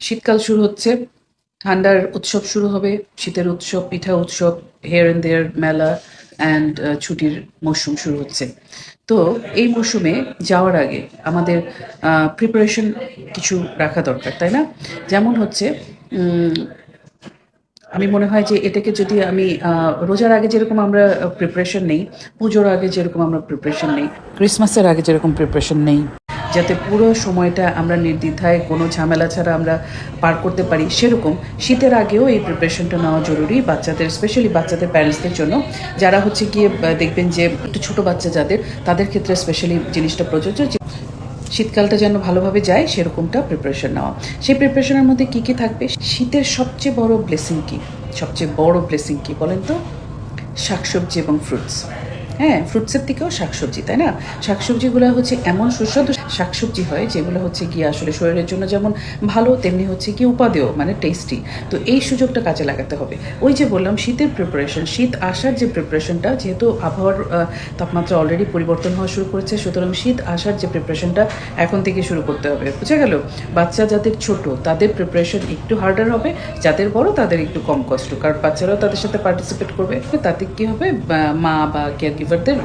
শীতকাল শুরু হচ্ছে, ঠান্ডার উৎসব শুরু হবে, শীতের উৎসব, পিঠা উৎসব, হেয়ার অ্যান্ড দেয়ার মেলা অ্যান্ড ছুটির মৌসুম শুরু হচ্ছে। তো এই মৌসুমে যাওয়ার আগে আমাদের প্রিপারেশন কিছু রাখা দরকার, তাই না? যেমন হচ্ছে আমি মনে হয় যে এটাকে যদি আমি রোজার আগে যেরকম আমরা প্রিপারেশন নেই, পুজোর আগে যেরকম আমরা প্রিপারেশন নেই, ক্রিসমাসের আগে যেরকম প্রিপারেশন নেই, যাতে পুরো সময়টা আমরা নির্দ্বিধায় কোনো ঝামেলা ছাড়া আমরা পার করতে পারি, সেরকম শীতের আগেও এই প্রিপারেশনটা নেওয়া জরুরি বাচ্চাদের, স্পেশালি বাচ্চাদের প্যারেন্টসদের জন্য, যারা হচ্ছে গিয়ে দেখবেন যে একটু ছোটো বাচ্চা যাদের, তাদের ক্ষেত্রে স্পেশালি জিনিসটা প্রযোজ্য যে শীতকালটা যেন ভালোভাবে যায় সেরকমটা প্রিপারেশন নেওয়া। সেই প্রিপারেশনের মধ্যে কী কী থাকবে? শীতের সবচেয়ে বড় ব্লেসিং কী? সবচেয়ে বড় ব্লেসিং কী বলেন তো? শাকসবজি এবং ফ্রুটস। হ্যাঁ, ফ্রুটসের থেকেও শাকসবজি, তাই না? শাকসবজিগুলো হচ্ছে এমন সুস্বাদু শাকসবজি হয় যেগুলো হচ্ছে গিয়ে আসলে শরীরের জন্য যেমন ভালো, তেমনি হচ্ছে কি উপাদেয়, মানে টেস্টি। তো এই সুযোগটা কাজে লাগাতে হবে। ওই যে বললাম শীতের প্রিপারেশন, শীত আসার যে প্রিপারেশনটা, যেহেতু আবহাওয়ার তাপমাত্রা অলরেডি পরিবর্তন হওয়া শুরু করেছে, সুতরাং শীত আসার যে প্রিপারেশনটা এখন থেকে শুরু করতে হবে। বুঝা গেল? বাচ্চা যাদের ছোট তাদের প্রিপারেশন একটু হার্ডার হবে, যাদের বড় তাদের একটু কম কষ্ট, কারণ বাচ্চারাও তাদের সাথে পার্টিসিপেট করবে। তাতে কী হবে, মা বা কেয়ার গিভারদের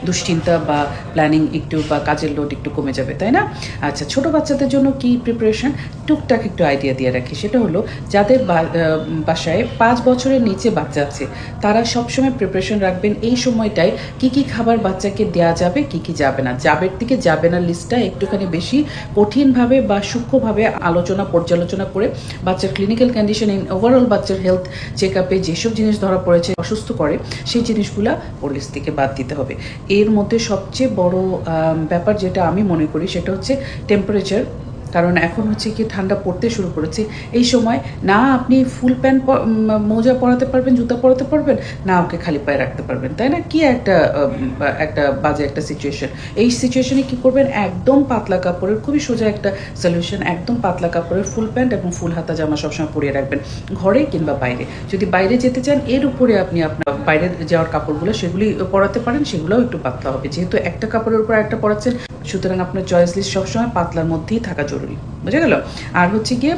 দুশ্চিন্তা বা প্ল্যানিং একটু বা কাজের লোড একটু কমে যাবে, তাই না? আচ্ছা, ছোট বাচ্চাদের জন্য কি প্রিপারেশন, টুকটাক একটু আইডিয়া দিয়ে রাখি। সেটা হলো যাদের বাসায় 5 বছরের নিচে বাচ্চা আছে, তারা সবসময় প্রিপারেশন রাখবেন এই সময়টায় কি কি খাবার বাচ্চাকে দেওয়া যাবে, কি কি যাবে না। যাবের থেকে যাবে না লিস্টটা একটুখানি বেশি কঠিনভাবে বা সূক্ষ্মভাবে পর্যালোচনা করে বাচ্চার ক্লিনিক্যাল কন্ডিশন, ওভারঅল বাচ্চার হেলথ চেক আপে যেসব জিনিস ধরা পড়েছে অসুস্থ করে, সেই জিনিসগুলা ওর লিস্ট থেকে বাদ দিতে হবে। এর মধ্যে সবচেয়ে বড় ব্যাপার যেটা আমি মনে করি সেটা হচ্ছে টেম্পারেচার। কারণ এখন হচ্ছে কি ঠান্ডা পড়তে শুরু করেছে, এই সময় না আপনি ফুল প্যান্ট মোজা পরাতে পারবেন, জুতা পরাতে পারবেন, না ওকে খালি পায়ে রাখতে পারবেন, তাই না? কি একটা বাজে একটা সিচুয়েশন। এই সিচুয়েশনে কি করবেন, একদম পাতলা কাপড়ের, খুবই সোজা একটা সলিউশন, একদম পাতলা কাপড়ের ফুল প্যান্ট এবং ফুল হাতা জামা সবসময় পরিয়ে রাখবেন, ঘরে কিংবা বাইরে। যদি বাইরে যেতে চান এর উপরে আপনি আপনার বাইরে যাওয়ার কাপড়গুলো সেগুলি পরাতে পারেন, সেগুলোও একটু পাতলা হবে, যেহেতু একটা কাপড়ের উপর একটা পরাচ্ছেন, সুতরাং আপনার চয়েস লিস্ট সবসময় পাতলার মধ্যেই থাকা জরুরি। বুঝা গেল? আর হচ্ছে গিয়ে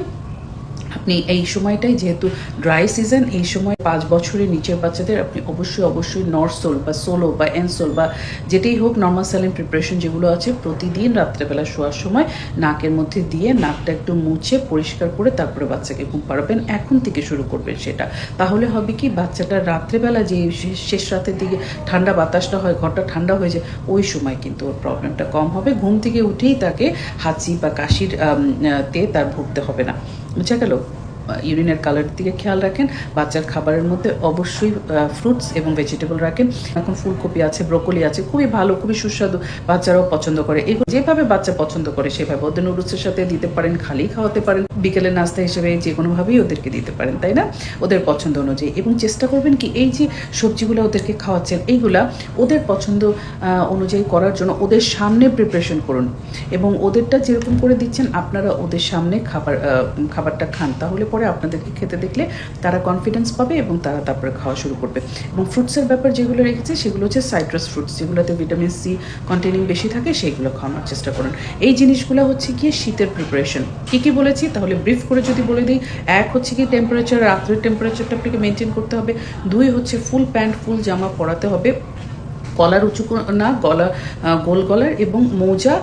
আপনি এই সময়টাই, যেহেতু ড্রাই সিজন, এই সময় 5 বছরের নিচের বাচ্চাদের আপনি অবশ্যই নরসোল বা সোলো বা এনসোল বা যেটাই হোক, নর্মাল স্যালাইন প্রিপারেশন যেগুলো আছে, প্রতিদিন রাত্রেবেলা শোয়ার সময় নাকের মধ্যে দিয়ে নাকটা একটু মুছে পরিষ্কার করে তারপরে বাচ্চাকে ঘুম পাড়াবেন। এখন থেকে শুরু করবেন সেটা। তাহলে হবে কি, বাচ্চাটা রাত্রেবেলা যে শেষ রাতের দিকে ঠান্ডা বাতাসটা হয়, ঘরটা ঠান্ডা হয়ে যায়, ওই সময় কিন্তু ওর প্রবলেমটা কম হবে। ঘুম থেকে উঠেই তাকে হাঁচি বা কাশির তে তার ভুগতে হবে না। বুঝা গেল? ইউরিনের কালারের দিকে খেয়াল রাখেন। বাচ্চার খাবারের মধ্যে অবশ্যই ফ্রুটস এবং ভেজিটেবল রাখেন। এখন ফুলকপি আছে, ব্রোকলি আছে, খুবই ভালো, খুবই সুস্বাদু, বাচ্চারাও পছন্দ করে। এগুলো যেভাবে বাচ্চা পছন্দ করে সেভাবে ওদের নুডলসের সাথে দিতে পারেন, খালি খাওয়াতে পারেন, বিকেলের নাস্তা হিসেবে যে কোনোভাবেই ওদেরকে দিতে পারেন, তাই না? ওদের পছন্দ অনুযায়ী। এবং চেষ্টা করবেন কি, এই যে সবজিগুলো ওদেরকে খাওয়াচ্ছেন, এইগুলা ওদের পছন্দ অনুযায়ী করার জন্য ওদের সামনে প্রিপারেশন করুন, এবং ওদেরটা যেরকম করে দিচ্ছেন আপনারা ওদের সামনে খাবারটা খান। তাহলে পরে আপনাদেরকে খেতে দেখলে তারা কনফিডেন্স পাবে এবং তারা তারপরে খাওয়া শুরু করবে। এবং ফ্রুটসের ব্যাপার যেগুলো রেখেছে সেগুলো হচ্ছে সাইট্রাস ফ্রুটস, যেগুলোতে ভিটামিন সি কন্টেনিং বেশি থাকে, সেইগুলো খাওয়ানোর চেষ্টা করুন। এই জিনিসগুলো হচ্ছে গিয়ে শীতের প্রিপারেশন। কী কী বলেছি তাহলে ব্রিফ করে যদি বলে দিই, 1 হচ্ছে কি টেম্পারেচার, রাত্রের টেম্পারেচারটা আপনাকে মেনটেন করতে হবে। 2 হচ্ছে ফুল প্যান্ট ফুল জামা পরাতে হবে, গলার উঁচু না, গোল গলার, এবং মোজা।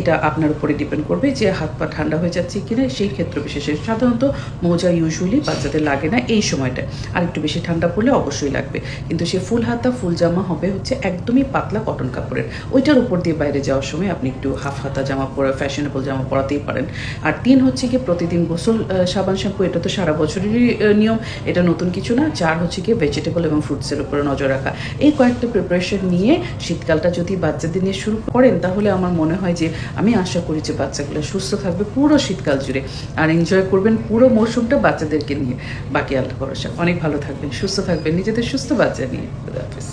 এটা আপনার উপরে ডিপেন্ড করবে যে হাত পা ঠান্ডা হয়ে যাচ্ছে কিনা, সেই ক্ষেত্র বিশেষে সাধারণত মোজা ইউজুয়ালি বাচ্চাদের লাগে না এই সময়টা, আর একটু বেশি ঠান্ডা পড়লে অবশ্যই লাগবে। কিন্তু সে ফুল হাতা ফুল জামা হবে হচ্ছে একদমই পাতলা কটন কাপড়ের, ওইটার উপর দিয়ে বাইরে যাওয়ার সময় আপনি একটু হাফ হাতা জামা পরে ফ্যাশনেবল জামা পরাতেই পারেন। আর 3 হচ্ছে কি প্রতিদিন গোসল, সাবান শ্যাম্পু, এটা তো সারা বছরেরই নিয়ম, এটা নতুন কিছু না। 4 হচ্ছে কি ভেজিটেবল এবং ফ্রুটসের উপরে নজর রাখা। এই কয়েকটা প্রিপারেশন নিয়ে শীতকালটা যদি বাচ্চাদের নিয়ে শুরু করেন, তাহলে আমার মনে হয় যে, আমি আশা করি যে বাচ্চাগুলো সুস্থ থাকবে পুরো শীতকাল জুড়ে, আর এনজয় করবেন পুরো মৌসুমটা বাচ্চাদেরকে নিয়ে। বাকি আল্লাহ ভরসা। অনেক ভালো থাকবেন, সুস্থ থাকবেন, নিজেদের সুস্থ বাচ্চা নিয়ে। খুদা হাফেজ।